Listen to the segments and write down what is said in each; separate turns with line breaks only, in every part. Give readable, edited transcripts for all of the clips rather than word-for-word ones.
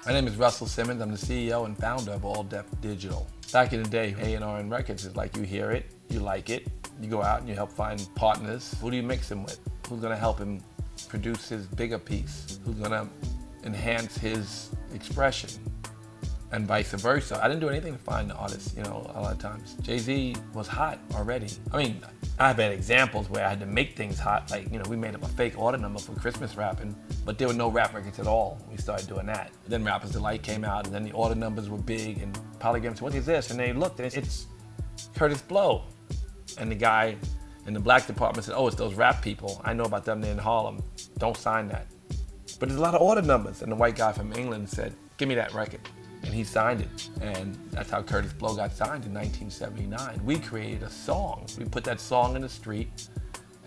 My name is Russell Simmons. I'm the CEO and founder of All Def Digital. Back in the day, A&R and records is like you hear it, you like it, you go out and you help find partners. Who do you mix him with? Who's gonna help him produce his bigger piece? Who's gonna enhance his expression? And vice versa. I didn't do anything to find the artists, a lot of times. Jay-Z was hot already. I mean, I've had examples where I had to make things hot, like, we made up a fake order number for Christmas rapping, but there were no rap records at all. We started doing that. Then Rapper's Delight came out, and then the order numbers were big, and Polygram said, what is this? And they looked, and it's Curtis Blow. And the guy in the black department said, oh, it's those rap people. I know about them, they're in Harlem. Don't sign that. But there's a lot of order numbers, and the white guy from England said, give me that record. And he signed it, and that's how Curtis Blow got signed in 1979. We created a song. We put that song in the street,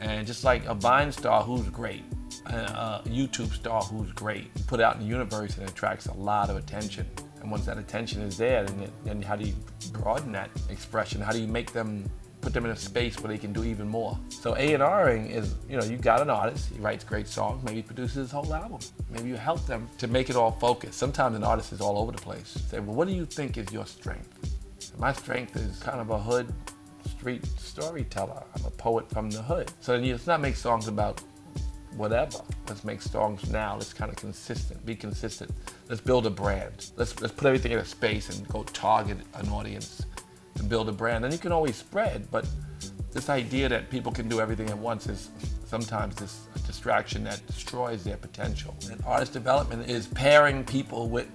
and just like a Vine star who's great, a YouTube star who's great, put it out in the universe and it attracts a lot of attention. And once that attention is there, then how do you broaden that expression? How do you make them, put them in a space where they can do even more? So A&Ring is, you got an artist, he writes great songs, maybe he produces his whole album. Maybe you help them to make it all focused. Sometimes an artist is all over the place. Say, well, what do you think is your strength? My strength is kind of a hood, street storyteller. I'm a poet from the hood. So then let's not make songs about whatever. Let's make songs now. Let's kind of be consistent. Let's build a brand. Let's put everything in a space and go target an audience and build a brand. And you can always spread, but this idea that people can do everything at once is sometimes this distraction that destroys their potential. And artist development is pairing people with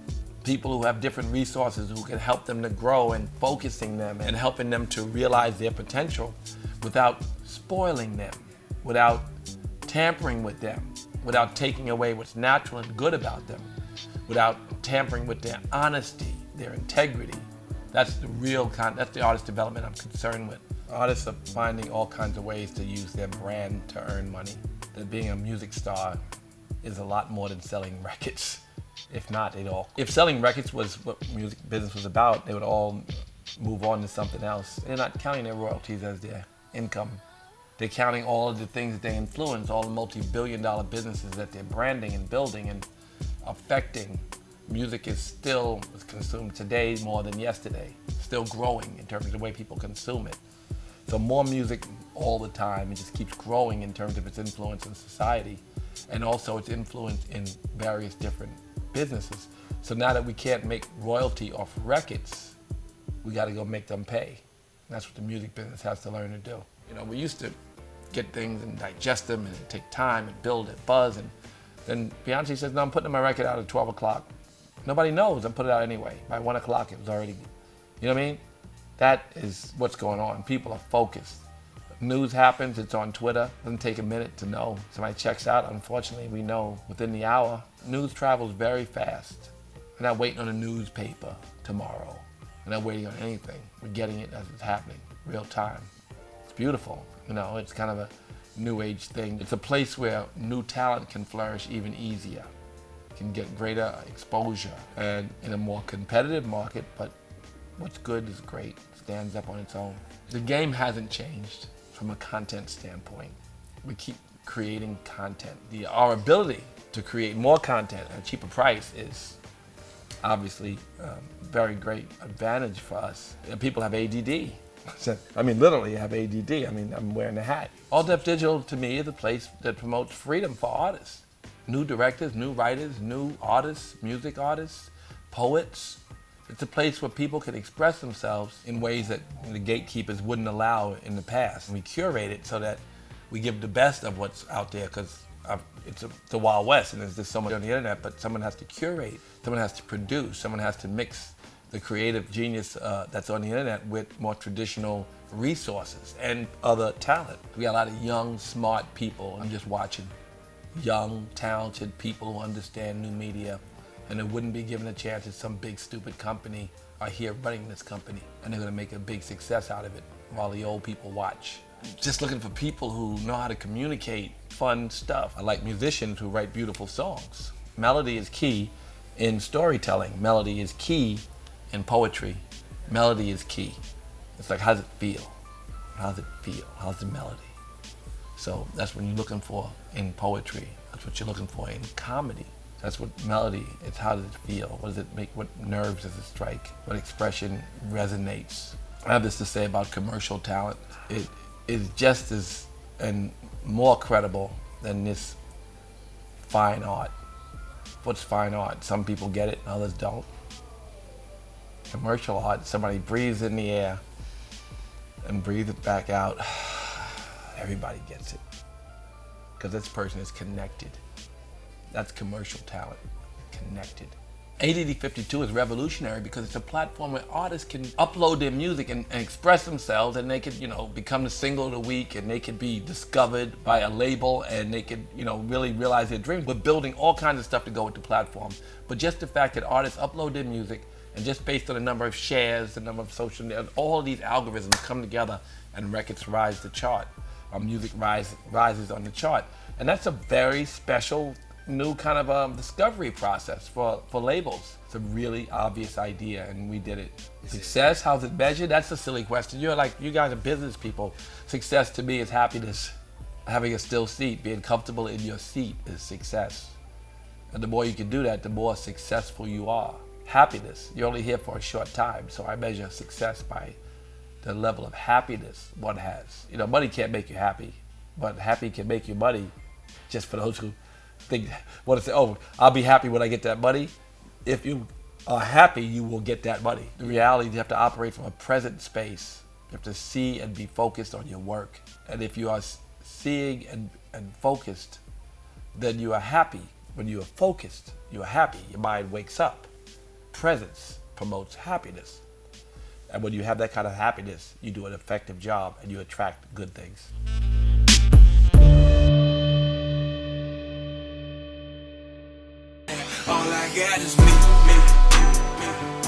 people who have different resources who can help them to grow and focusing them and helping them to realize their potential without spoiling them, without tampering with them, without taking away what's natural and good about them, without tampering with their honesty, their integrity. That's that's the artist development I'm concerned with. Artists are finding all kinds of ways to use their brand to earn money. That being a music star is a lot more than selling records. If selling records was what music business was about, they would all move on to something else. They're not counting their royalties as their income. They're counting all of the things that they influence, all the multi-billion-dollar businesses that they're branding and building and affecting. Music is still consumed today more than yesterday. Still growing in terms of the way people consume it. So more music all the time. It just keeps growing in terms of its influence in society and also its influence in various different businesses. So now that we can't make royalty off records, we got to go make them pay. And that's what the music business has to learn to do. We used to get things and digest them and take time and build it, buzz. And then Beyonce says, no, I'm putting my record out at 12 o'clock. Nobody knows, I'm putting it out anyway. By 1 o'clock, it was already, you know what I mean? That is what's going on. People are focused. News happens, it's on Twitter. Doesn't take a minute to know. Somebody checks out, unfortunately, we know within the hour. News travels very fast. We're not waiting on a newspaper tomorrow. We're not waiting on anything. We're getting it as it's happening, real time. It's beautiful. It's kind of a new age thing. It's a place where new talent can flourish even easier, can get greater exposure, and in a more competitive market, but what's good is great, stands up on its own. The game hasn't changed from a content standpoint. We keep creating content. Our ability to create more content at a cheaper price is obviously a very great advantage for us. People have ADD. Literally have ADD. I'm wearing the hat. All Def Digital to me is a place that promotes freedom for artists. New directors, new writers, new artists, music artists, poets. It's a place where people can express themselves in ways that the gatekeepers wouldn't allow in the past. And we curate it so that we give the best of what's out there, because it's the Wild West and there's just so much on the internet, but someone has to curate, someone has to produce, someone has to mix the creative genius that's on the internet with more traditional resources and other talent. We got a lot of young, smart people. I'm just watching young, talented people who understand new media, and they wouldn't be given a chance at some big, stupid company are here running this company, and they're gonna make a big success out of it while the old people watch. Just looking for people who know how to communicate fun stuff. I like musicians who write beautiful songs. Melody is key in storytelling. Melody is key in poetry. Melody is key. It's like, how's it feel? How's it feel? How's the melody? So that's what you're looking for in poetry. That's what you're looking for in comedy. That's what melody, it's how does it feel? What does it make, what nerves does it strike? What expression resonates? I have this to say about commercial talent. It is just as and more credible than this fine art. What's fine art? Some people get it, others don't. Commercial art, somebody breathes in the air and breathes it back out. Everybody gets it. Because this person is connected. That's commercial talent, connected. ADD52 is revolutionary because it's a platform where artists can upload their music and express themselves, and they could, become the single of the week, and they could be discovered by a label, and they could, really realize their dreams. We're building all kinds of stuff to go with the platform. But just the fact that artists upload their music, and just based on the number of shares, the number of social media, all of these algorithms come together and records rise the chart. Our music rises on the chart. And that's a very special new kind of discovery process for labels. It's a really obvious idea, and we did it. Success, how's it measured? That's a silly question. You guys are business people. Success to me is happiness. Having a still seat, being comfortable in your seat is success. And the more you can do that, the more successful you are. Happiness, you're only here for a short time, so I measure success by the level of happiness one has. Money can't make you happy, but happy can make you money. Just for those who think, want to say, oh, I'll be happy when I get that money. If you are happy, you will get that money. The reality, you have to operate from a present space. You have to see and be focused on your work. And if you are seeing and focused, then you are happy. When you are focused, you are happy. Your mind wakes up. Presence promotes happiness. And when you have that kind of happiness, you do an effective job and you attract good things.
All I got is me.